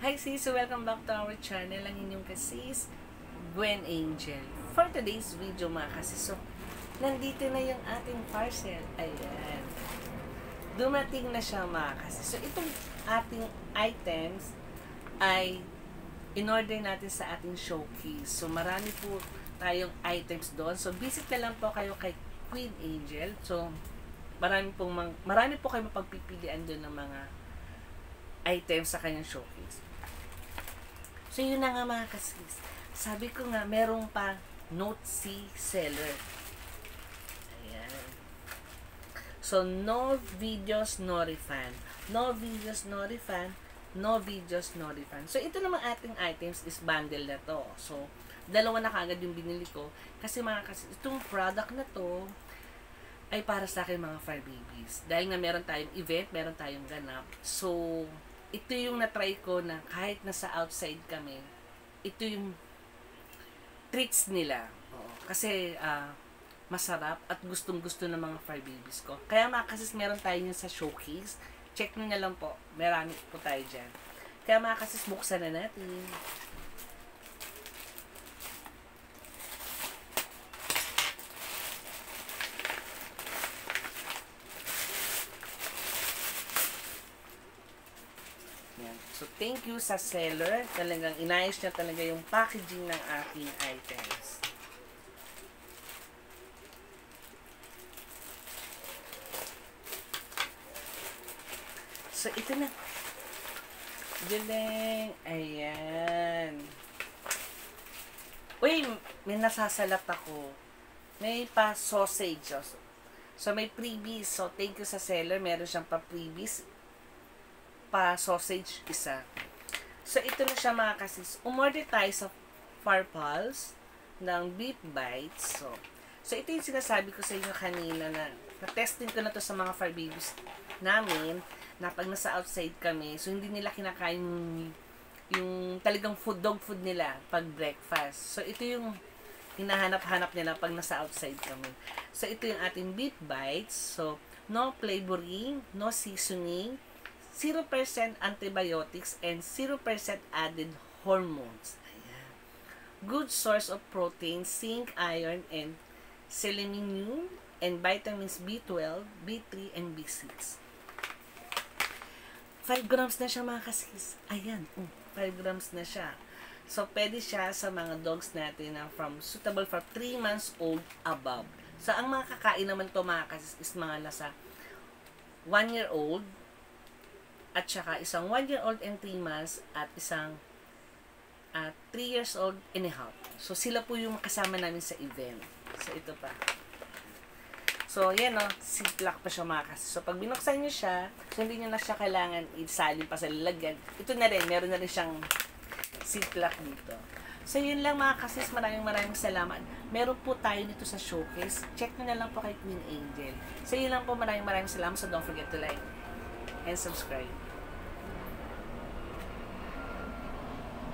Hi sis, welcome back to our channel. Ang inyong kasis, Gwen Angel. For today's video mga kasis, so, nandito na yung ating parcel. Ayan. Dumating na siya mga kasis. So, itong ating items ay in-order natin sa ating showcase. So, marami po tayong items doon. So, visit na lang po kayo kay Queen Angel. So, marami po kayo mapagpipilian doon ng mga items sa kanyang showcase. So, yun na nga mga kasis. Sabi ko nga, merong pa Note C seller. Ayan. So, no videos, no refund. No videos, no refund. No videos, no refund. So, ito naman ating items is bundle na to. So, dalawa na kaagad yung binili ko. Kasi mga kasis, itong product na to ay para sa akin mga fur babies. Dahil nga meron tayong event, meron tayong ganap. So, ito yung na-try ko na kahit nasa outside kami, ito yung treats nila. Oo. Kasi, masarap at gustong-gusto ng mga fur babies ko. Kaya mga kasis, meron tayo yun sa showcase. Check nyo na lang po. Marami po tayo dyan. Kaya mga kasis, buksan na natin. So, thank you sa seller. Talagang inayos niya talaga yung packaging ng aking items. So, ito na. Galing. Ayan. Uy, may nasasalat ako. May pa sausage. So, may freebies. So, thank you sa seller. Meron siyang pa freebies. Pa sausage isa. So, ito na siya mga kasis. Umorder tayo sa Farpals ng beef bites. So, ito yung sinasabi ko sa inyo kanina na na-testing ko na to sa mga fur babies namin na pag nasa outside kami. So, hindi nila kinakain yung talagang dog food nila pag breakfast. So, ito yung hinahanap-hanap nila pag nasa outside kami. So, ito yung ating beef bites. So, no flavoring, no seasoning, 0% antibiotics, and 0% added hormones. Ayan. Good source of protein, zinc, iron, and selenium, and vitamins B12, B3, and B6. 5 grams na siya mga kasis. Ayan, 5 grams na siya. So, pwede siya sa mga dogs natin na from suitable for 3 months old above. So, ang mga kakain naman to mga kasis is mga nasa 1-year-old, at saka isang 1-year-old and 3 months at isang 3 years old and a half. So, sila po yung kasama namin sa event. So, ito pa. So, yan ziplock pa siya mga kasis. So, pag binuksan nyo siya, so hindi nyo na siya kailangan isalin pa sa lalagyan. Ito na rin, meron na rin siyang ziplock dito. So, yun lang mga kasis. Maraming salamat. Meron po tayo nito sa showcase. Check nyo na lang po kay Queen Angel. So, yun lang po. Maraming salamat. So, don't forget to like and subscribe.